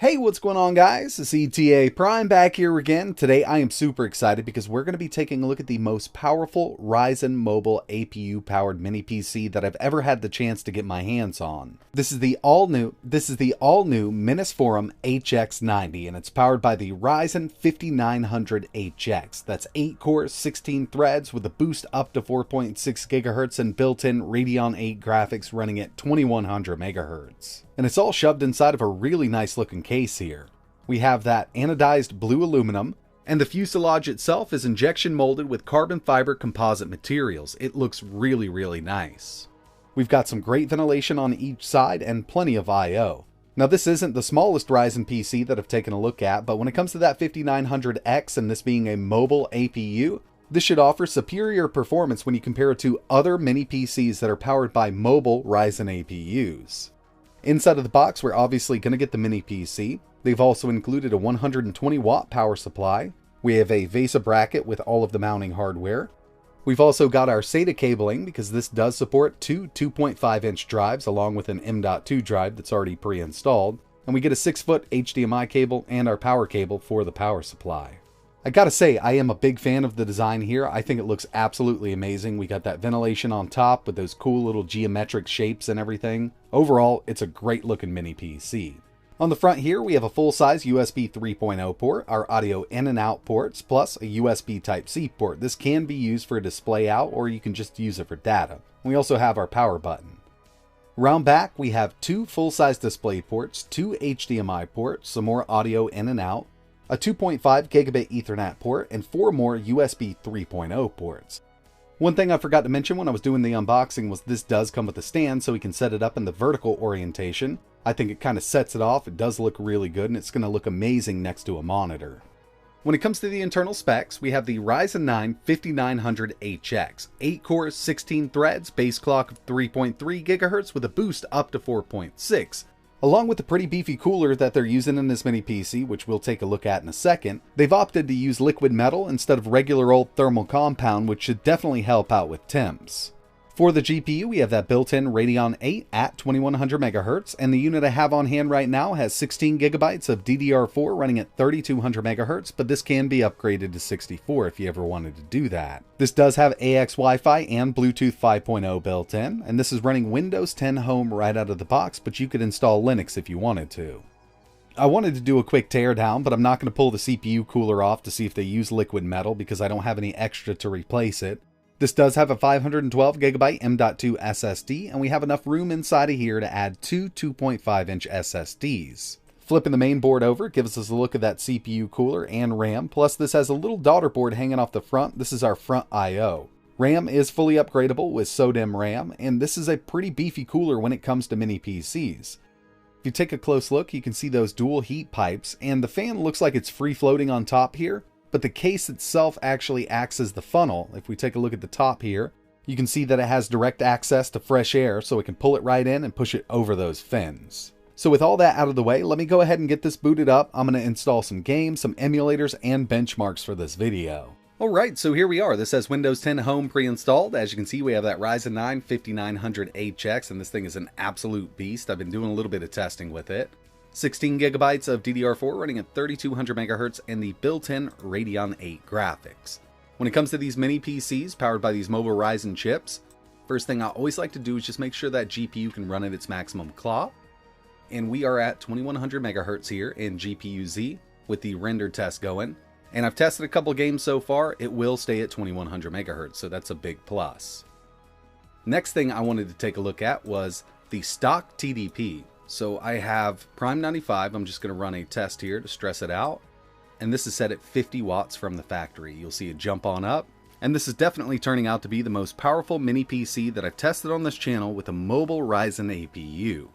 Hey, what's going on, guys? It's ETAPRIME back here again. Today I am super excited because we're going to be taking a look at the most powerful Ryzen mobile APU powered mini PC that I've ever had the chance to get my hands on. This is the all new Minis Forum HX90, and it's powered by the Ryzen 5900HX. That's 8 cores, 16 threads with a boost up to 4.6 GHz and built-in Radeon 8 graphics running at 2100 MHz. And it's all shoved inside of a really nice looking case here. We have that anodized blue aluminum, and the fuselage itself is injection molded with carbon fiber composite materials. It looks really nice. We've got some great ventilation on each side and plenty of I/O. Now this isn't the smallest Ryzen PC that I've taken a look at, but when it comes to that 5900X and this being a mobile APU, this should offer superior performance when you compare it to other mini PCs that are powered by mobile Ryzen APUs. Inside of the box, we're obviously going to get the mini PC. They've also included a 120 watt power supply. We have a VESA bracket with all of the mounting hardware. We've also got our SATA cabling because this does support two 2.5 inch drives along with an M.2 drive that's already pre-installed. And we get a 6-foot HDMI cable and our power cable for the power supply. I gotta say, I am a big fan of the design here. I think it looks absolutely amazing. We got that ventilation on top with those cool little geometric shapes and everything. Overall, it's a great looking mini PC. On the front here, we have a full-size USB 3.0 port, our audio in and out ports, plus a USB Type-C port. This can be used for a display out, or you can just use it for data. We also have our power button. Around back, we have 2 full-size display ports, 2 HDMI ports, some more audio in and out, a 2.5 gigabit Ethernet port, and 4 more USB 3.0 ports. One thing I forgot to mention when I was doing the unboxing was this does come with a stand so we can set it up in the vertical orientation. I think it kind of sets it off. It does look really good and it's going to look amazing next to a monitor. When it comes to the internal specs, we have the Ryzen 9 5900HX, 8 cores, 16 threads, base clock of 3.3 GHz with a boost up to 4.6. Along with the pretty beefy cooler that they're using in this mini PC, which we'll take a look at in a second, they've opted to use liquid metal instead of regular old thermal compound, which should definitely help out with temps. For the GPU, we have that built-in Radeon 8 at 2100 MHz, and the unit I have on hand right now has 16 GB of DDR4 running at 3200 MHz, but this can be upgraded to 64 if you ever wanted to do that. This does have AX Wi-Fi and Bluetooth 5.0 built in, and this is running Windows 10 Home right out of the box, but you could install Linux if you wanted to. I wanted to do a quick teardown, but I'm not going to pull the CPU cooler off to see if they use liquid metal because I don't have any extra to replace it. This does have a 512 GB M.2 SSD, and we have enough room inside of here to add 2 2.5 inch SSDs. Flipping the main board over gives us a look at that CPU cooler and RAM, plus this has a little daughter board hanging off the front. This is our front I/O. RAM is fully upgradable with SODIMM RAM, and this is a pretty beefy cooler when it comes to mini PCs. If you take a close look, you can see those dual heat pipes, and the fan looks like it's free floating on top here. But the case itself actually acts as the funnel. If we take a look at the top here, you can see that it has direct access to fresh air, so it can pull it right in and push it over those fins. So with all that out of the way, let me go ahead and get this booted up. I'm going to install some games, some emulators, and benchmarks for this video. Alright, so here we are. This has Windows 10 Home pre-installed. As you can see, we have that Ryzen 9 5900HX, and this thing is an absolute beast. I've been doing a little bit of testing with it. 16 gigabytes of DDR4 running at 3200 MHz and the built-in Radeon 8 graphics. When it comes to these mini PCs powered by these mobile Ryzen chips, first thing I always like to do is just make sure that GPU can run at its maximum clock. And we are at 2100 MHz here in GPU-Z with the render test going. And I've tested a couple games so far. It will stay at 2100 MHz, so that's a big plus. Next thing I wanted to take a look at was the stock TDP. So I have Prime 95, I'm just going to run a test here to stress it out. And this is set at 50 watts from the factory. You'll see it jump on up. And this is definitely turning out to be the most powerful mini PC that I've tested on this channel with a mobile Ryzen APU.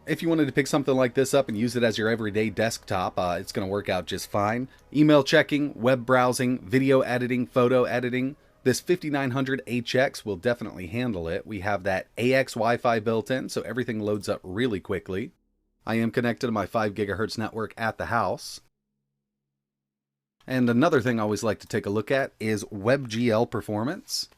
If you wanted to pick something like this up and use it as your everyday desktop, it's going to work out just fine. Email checking, web browsing, video editing, photo editing. This 5900HX will definitely handle it. We have that AX Wi-Fi built in, so everything loads up really quickly. I am connected to my 5 GHz network at the house. And another thing I always like to take a look at is WebGL performance.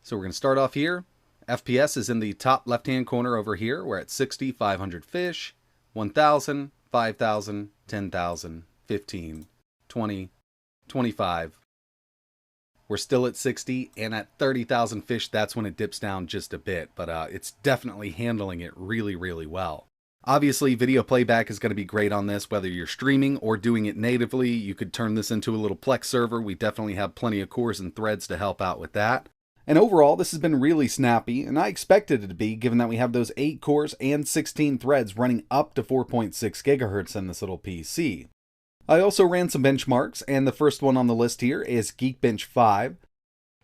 So we're going to start off here. FPS is in the top left-hand corner over here. We're at 60, 500 fish. 1,000, 5,000, 10,000, 15, 20, 25. We're still at 60, and at 30,000 fish, that's when it dips down just a bit, but it's definitely handling it really, really well. Obviously, video playback is going to be great on this, whether you're streaming or doing it natively. You could turn this into a little Plex server. We definitely have plenty of cores and threads to help out with that. And overall, this has been really snappy, and I expected it to be, given that we have those 8 cores and 16 threads running up to 4.6 gigahertz in this little PC. I also ran some benchmarks, and the first one on the list here is Geekbench 5.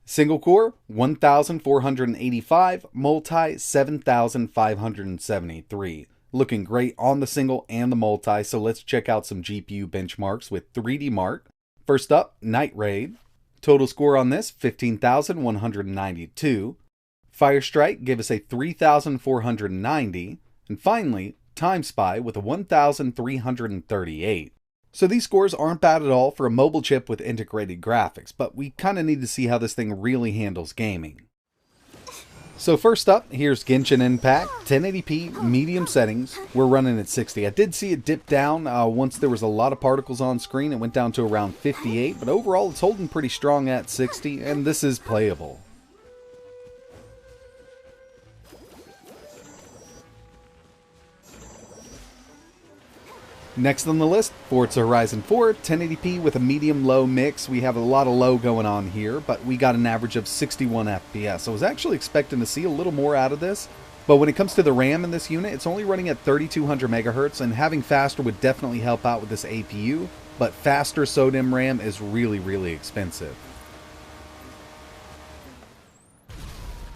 Single core, 1,485, multi, 7,573. Looking great on the single and the multi, so let's check out some GPU benchmarks with 3D Mark. First up, Night Raid. Total score on this, 15,192. Firestrike gave us a 3,490. And finally, Time Spy with a 1,338. So these scores aren't bad at all for a mobile chip with integrated graphics, but we kind of need to see how this thing really handles gaming. So first up, here's Genshin Impact, 1080p, medium settings. We're running at 60. I did see it dip down once there was a lot of particles on screen. It went down to around 58, but overall it's holding pretty strong at 60, and this is playable. Next on the list, Forza Horizon 4, 1080p with a medium-low mix. We have a lot of low going on here, but we got an average of 61 FPS. I was actually expecting to see a little more out of this, but when it comes to the RAM in this unit, it's only running at 3200 megahertz, and having faster would definitely help out with this APU, but faster SODIMM RAM is really, really expensive.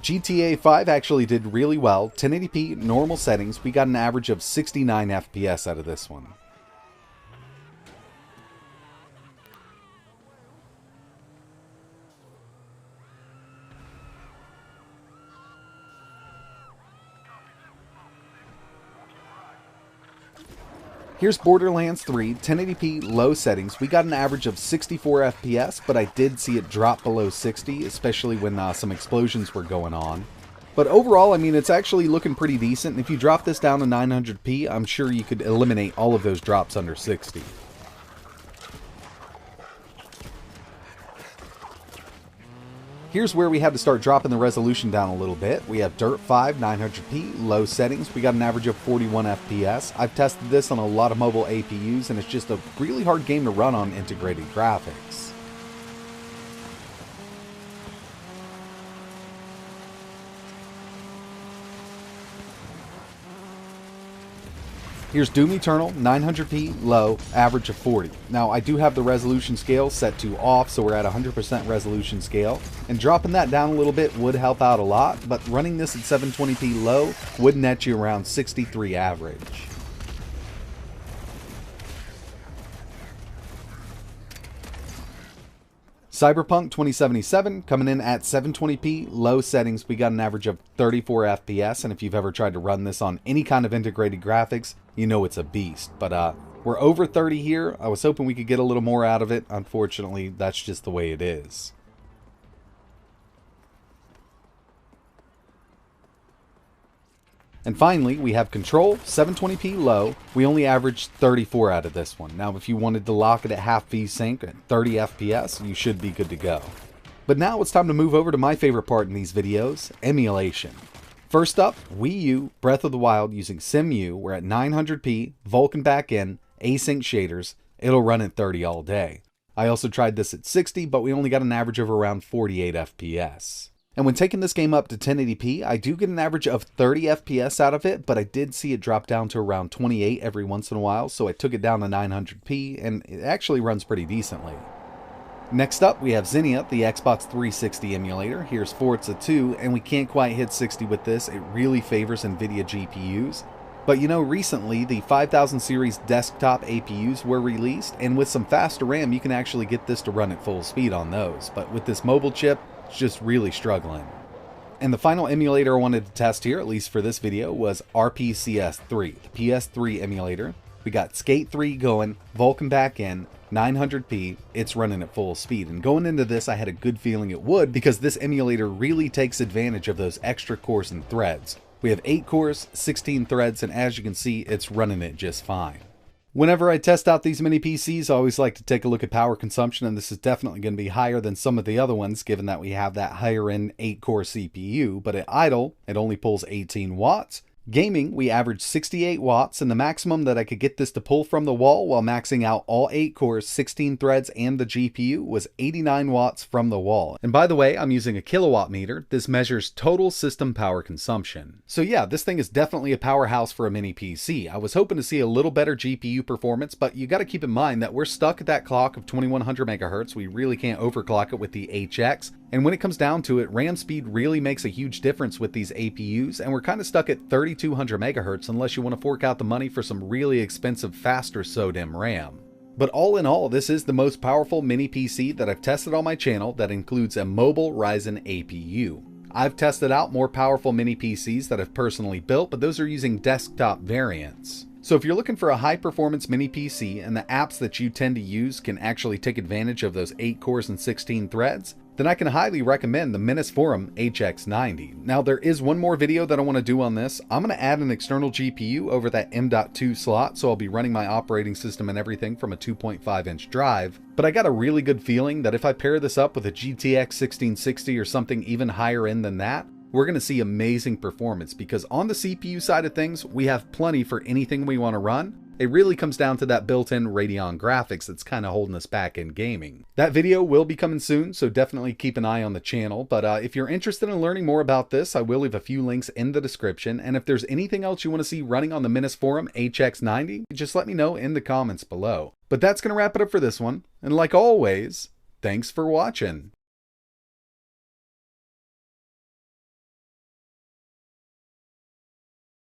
GTA 5 actually did really well. 1080p, normal settings. We got an average of 69 FPS out of this one. Here's Borderlands 3, 1080p, low settings. We got an average of 64 FPS, but I did see it drop below 60, especially when some explosions were going on. But overall, I mean, it's actually looking pretty decent. And if you drop this down to 900p, I'm sure you could eliminate all of those drops under 60. Here's where we had to start dropping the resolution down a little bit. We have Dirt 5, 900p, low settings. We got an average of 41 FPS. I've tested this on a lot of mobile APUs, and it's just a really hard game to run on integrated graphics. Here's Doom Eternal, 900p, low, average of 40. Now, I do have the resolution scale set to off, so we're at 100% resolution scale. And dropping that down a little bit would help out a lot, but running this at 720p low would net you around 63 average. Cyberpunk 2077 coming in at 720p, low settings. We got an average of 34 FPS, and if you've ever tried to run this on any kind of integrated graphics, you know it's a beast. But we're over 30 here. I was hoping we could get a little more out of it. Unfortunately, that's just the way it is. And finally, we have Control, 720p low. We only averaged 34 out of this one. Now, if you wanted to lock it at half VSync at 30 FPS, you should be good to go. But now it's time to move over to my favorite part in these videos, emulation. First up, WiiU Breath of the Wild using CEMU. We're at 900p, Vulkan backend, async shaders. It'll run at 30 all day. I also tried this at 60, but we only got an average of around 48 FPS. And when taking this game up to 1080p, I do get an average of 30 FPS out of it, but I did see it drop down to around 28 every once in a while, so I took it down to 900p, and it actually runs pretty decently. Next up, we have Xeina, the Xbox 360 emulator. Here's Forza 2, and we can't quite hit 60 with this. It really favors NVIDIA GPUs. But you know, recently, the 5000 series desktop APUs were released, and with some faster RAM, you can actually get this to run at full speed on those. But with this mobile chip, it's just really struggling. And the final emulator I wanted to test here, at least for this video, was RPCS3, the PS3 emulator. We got Skate 3 going, Vulkan backend, 900p, it's running at full speed. And going into this, I had a good feeling it would, because this emulator really takes advantage of those extra cores and threads. We have 8 cores, 16 threads, and as you can see, it's running it just fine. Whenever I test out these mini PCs, I always like to take a look at power consumption, and this is definitely going to be higher than some of the other ones, given that we have that higher end 8-core CPU, but at idle, it only pulls 18 watts. Gaming, we average 68 watts, and the maximum that I could get this to pull from the wall while maxing out all 8 cores, 16 threads, and the GPU was 89 watts from the wall. And by the way, I'm using a kilowatt meter. This measures total system power consumption. So yeah, this thing is definitely a powerhouse for a mini PC. I was hoping to see a little better GPU performance, but you got to keep in mind that we're stuck at that clock of 2100 megahertz. We really can't overclock it with the HX. And when it comes down to it, RAM speed really makes a huge difference with these APUs, and we're kind of stuck at 3200 megahertz unless you want to fork out the money for some really expensive, faster SODIMM RAM. But all in all, this is the most powerful mini PC that I've tested on my channel that includes a mobile Ryzen APU. I've tested out more powerful mini PCs that I've personally built, but those are using desktop variants. So if you're looking for a high-performance mini PC and the apps that you tend to use can actually take advantage of those 8 cores and 16 threads, then I can highly recommend the Menace Forum HX90. Now there is one more video that I want to do on this. I'm going to add an external GPU over that M.2 slot, so I'll be running my operating system and everything from a 2.5-inch drive. But I got a really good feeling that if I pair this up with a GTX 1660 or something even higher end than that, we're going to see amazing performance, because on the CPU side of things, we have plenty for anything we want to run. It really comes down to that built-in Radeon graphics that's kind of holding us back in gaming. That video will be coming soon, so definitely keep an eye on the channel. But if you're interested in learning more about this, I will leave a few links in the description. And if there's anything else you want to see running on the Menace Forum HX90, just let me know in the comments below. But that's going to wrap it up for this one. And like always, thanks for watching.